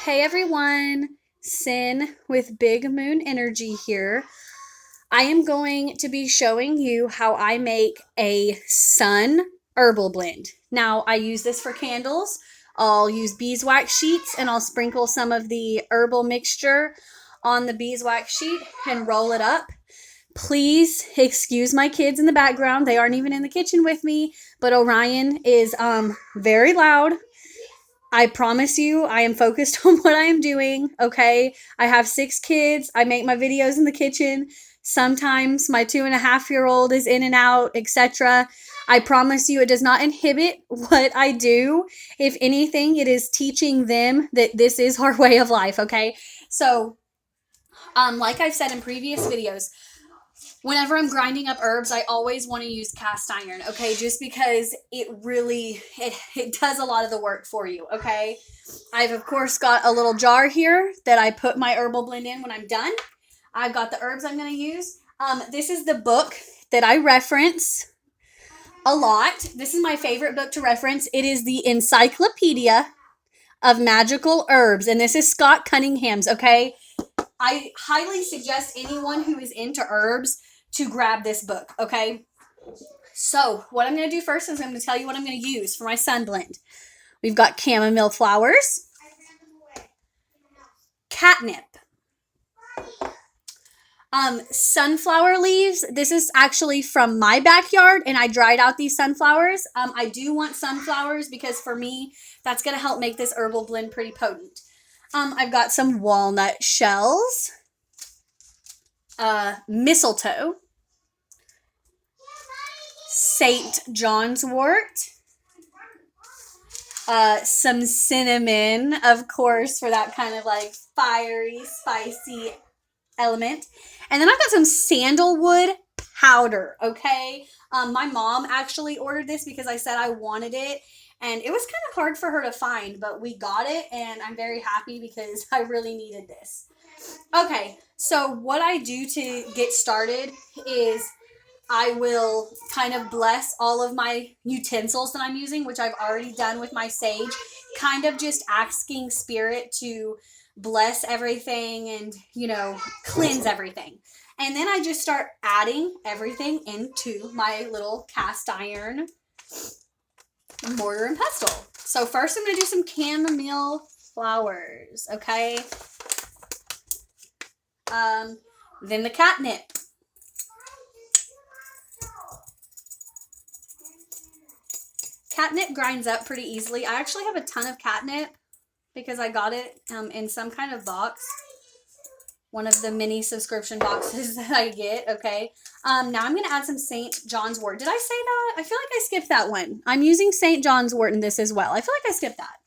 Hey everyone, Sin with Big Moon Energy here. I am going to be showing you how I make a sun herbal blend. Now, I use this for candles. I'll use beeswax sheets and I'll sprinkle some of the herbal mixture on the beeswax sheet and roll it up. Please excuse my kids in the background. They aren't even in the kitchen with me, but Orion is very loud. I promise you, I am focused on what I am doing, okay? I have 6 kids. I make my videos in the kitchen. Sometimes my 2.5-year-old is in and out, etc. I promise you, it does not inhibit what I do. If anything, it is teaching them that this is our way of life, okay? So, like I've said in previous videos, whenever I'm grinding up herbs, I always want to use cast iron, okay? Just because it does a lot of the work for you, okay? I've, of course, got a little jar here that I put my herbal blend in when I'm done. I've got the herbs I'm going to use. This is the book that I reference a lot. This is my favorite book to reference. It is the Encyclopedia of Magical Herbs, and this is Scott Cunningham's, okay? I highly suggest anyone who is into herbs to grab this book, okay? So, what I'm going to do first is I'm going to tell you what I'm going to use for my sun blend. We've got chamomile flowers, catnip, sunflower leaves. This is actually from my backyard, and I dried out these sunflowers. I do want sunflowers because for me, that's going to help make this herbal blend pretty potent. I've got some walnut shells, mistletoe, St. John's wort, some cinnamon, of course, for that kind of like fiery, spicy element. And then I've got some sandalwood powder, okay? My mom actually ordered this because I said I wanted it. And it was kind of hard for her to find, but we got it, and I'm very happy because I really needed this. Okay, so what I do to get started is I will kind of bless all of my utensils that I'm using, which I've already done with my sage, kind of just asking spirit to bless everything and, cleanse everything. And then I just start adding everything into my little cast iron mortar and pestle. So first I'm going to do some chamomile flowers, okay? Then the catnip. Catnip grinds up pretty easily. I actually have a ton of catnip because I got it in some kind of box. One of the mini subscription boxes that I get, okay? Now I'm going to add some St. John's wort. Did I say that? I feel like I skipped that one. I'm using St. John's wort in this as well. I feel like I skipped that.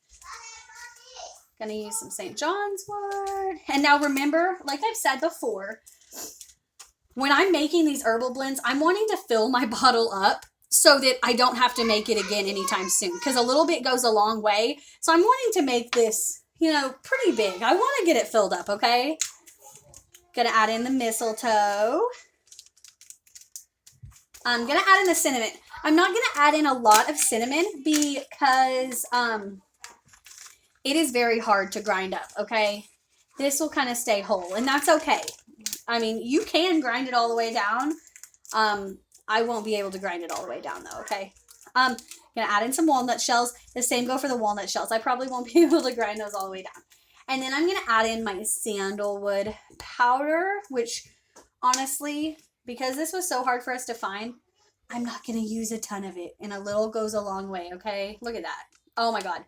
Going to use some St. John's wort. And now remember, like I've said before, when I'm making these herbal blends, I'm wanting to fill my bottle up so that I don't have to make it again anytime soon. Because a little bit goes a long way. So I'm wanting to make this, pretty big. I want to get it filled up, okay? Gonna add in the mistletoe. I'm gonna add in the cinnamon. I'm not gonna add in a lot of cinnamon because it is very hard to grind up, okay? This will kind of stay whole, and that's okay. I mean, you can grind it all the way down. I won't be able to grind it all the way down though, okay? Gonna add in some walnut shells. The same go for the walnut shells. I probably won't be able to grind those all the way down. And then I'm going to add in my sandalwood powder, which honestly, because this was so hard for us to find, I'm not going to use a ton of it. And a little goes a long way, okay? Look at that. Oh my God.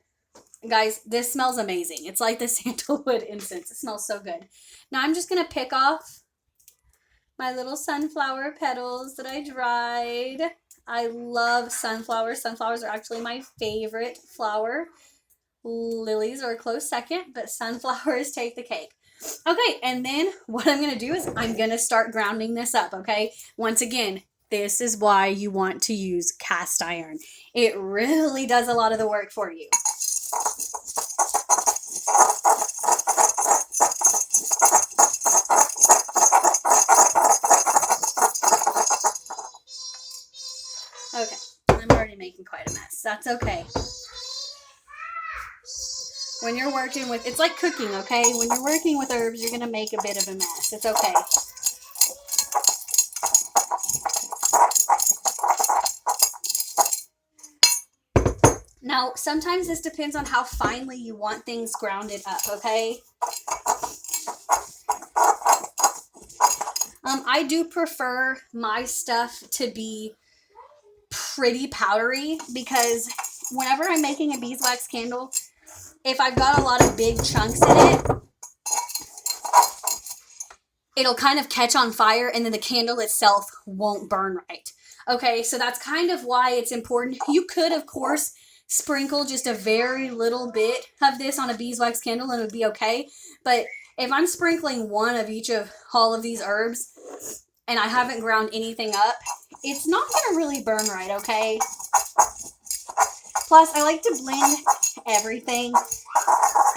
Guys, this smells amazing. It's like the sandalwood incense. It smells so good. Now I'm just going to pick off my little sunflower petals that I dried. I love sunflowers. Sunflowers are actually my favorite flower. Lilies are a close second, but sunflowers take the cake. Okay, and then what I'm going to do is I'm going to start grounding this up, okay? Once again, this is why you want to use cast iron. It really does a lot of the work for you. Okay, I'm already making quite a mess. That's okay. When you're working with, it's like cooking, okay? When you're working with herbs, you're going to make a bit of a mess. It's okay. Now, sometimes this depends on how finely you want things grounded up, okay? I do prefer my stuff to be pretty powdery because whenever I'm making a beeswax candle, if I've got a lot of big chunks in it, it'll kind of catch on fire and then the candle itself won't burn right. Okay, so that's kind of why it's important. You could, of course, sprinkle just a very little bit of this on a beeswax candle and it would be okay. But if I'm sprinkling one of each of all of these herbs and I haven't ground anything up, it's not going to really burn right, okay? Plus, I like to blend everything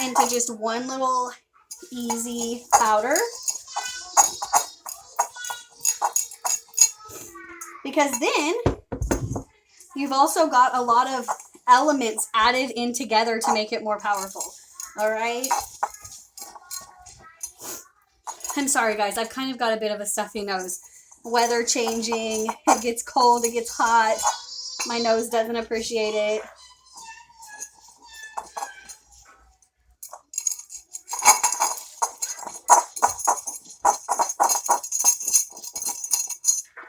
into just one little easy powder. Because then you've also got a lot of elements added in together to make it more powerful. All right. I'm sorry, guys. I've kind of got a bit of a stuffy nose. Weather changing. It gets cold. It gets hot. My nose doesn't appreciate it.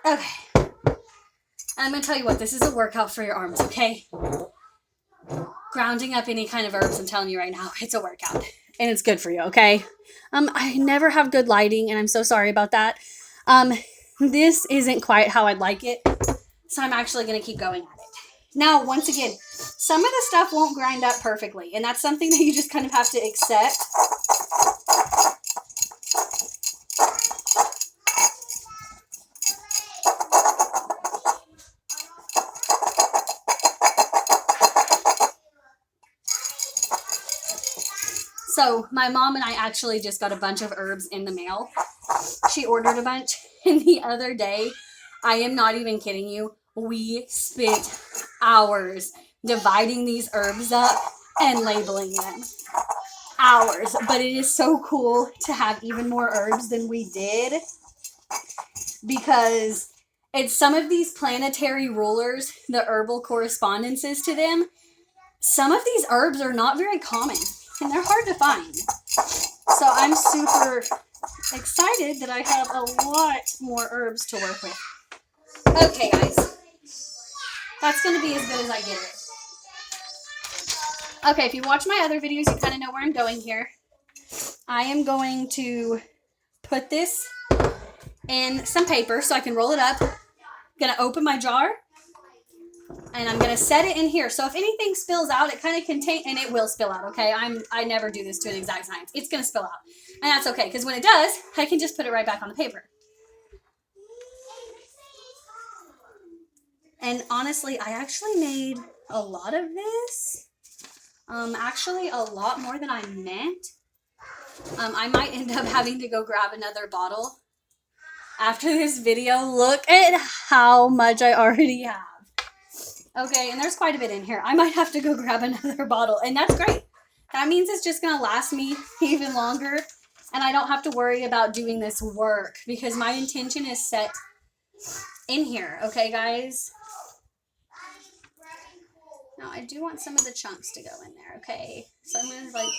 Okay. I'm going to tell you what. This is a workout for your arms, okay? Grounding up any kind of herbs, I'm telling you right now, it's a workout. And it's good for you, okay? I never have good lighting, and I'm so sorry about that. This isn't quite how I'd like it, so I'm actually going to keep going at it. Now, once again, some of the stuff won't grind up perfectly, and that's something that you just kind of have to accept. So my mom and I actually just got a bunch of herbs in the mail. She ordered a bunch, and the other day, I am not even kidding you, we spent hours dividing these herbs up and labeling them. Hours. But it is so cool to have even more herbs than we did because it's some of these planetary rulers, the herbal correspondences to them. Some of these herbs are not very common and they're hard to find. So I'm super excited that I have a lot more herbs to work with. Okay, guys. That's going to be as good as I get it. Okay, if you watch my other videos, you kind of know where I'm going here. I am going to put this in some paper so I can roll it up. I'm going to open my jar. And I'm going to set it in here. So if anything spills out, it kind of contains, and it will spill out, okay? I never do this to an exact science. It's going to spill out. And that's okay, because when it does, I can just put it right back on the paper. And honestly, I actually made a lot of this. Actually, a lot more than I meant. I might end up having to go grab another bottle after this video. Look at how much I already have. Okay, and there's quite a bit in here. I might have to go grab another bottle, and that's great. That means it's just going to last me even longer, and I don't have to worry about doing this work because my intention is set in here. Okay, guys? Now, I do want some of the chunks to go in there, okay? So I'm going to,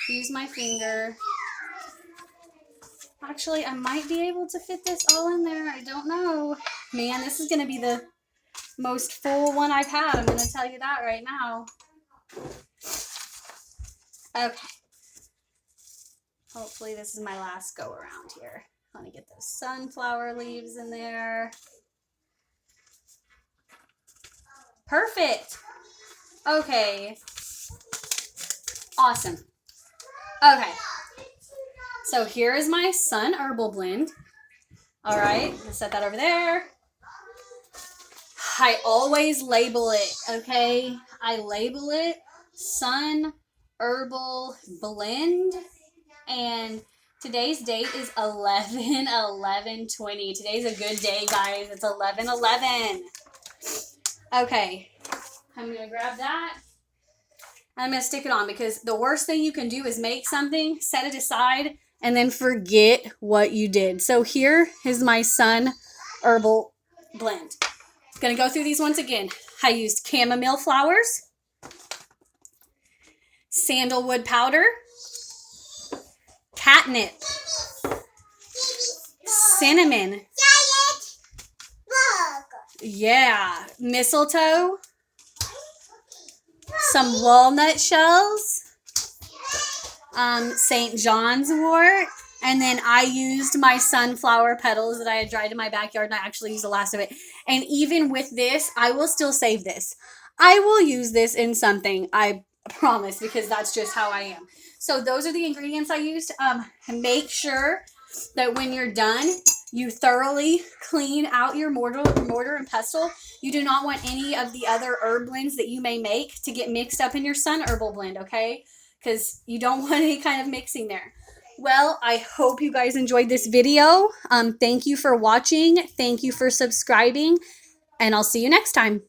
use my finger. Actually, I might be able to fit this all in there. I don't know. Man, this is going to be the most full one I've had. I'm going to tell you that right now. Okay. Hopefully this is my last go around here. Let me get those sunflower leaves in there. Perfect. Okay. Awesome. Okay. So here is my Sun Herbal Blend. All right. Let's set that over there. I always label it, okay? I label it Sun Herbal Blend. And today's date is 11/11/20. Today's a good day, guys. It's 11/11. Okay. I'm going to grab that. I'm going to stick it on because the worst thing you can do is make something, set it aside, and then forget what you did. So here is my Sun Herbal blend. I'm going to go through these once again. I used chamomile flowers, sandalwood powder, catnip, cinnamon, yeah, mistletoe, some walnut shells, St. John's wort, and then I used my sunflower petals that I had dried in my backyard, and I actually used the last of it. And even with this, I will still save this. I will use this in something, I promise, because that's just how I am. So those are the ingredients I used. Make sure that when you're done, you thoroughly clean out your mortar and pestle. You do not want any of the other herb blends that you may make to get mixed up in your Sun Herbal blend, okay? Because you don't want any kind of mixing there. Well, I hope you guys enjoyed this video. Thank you for watching. Thank you for subscribing, and I'll see you next time.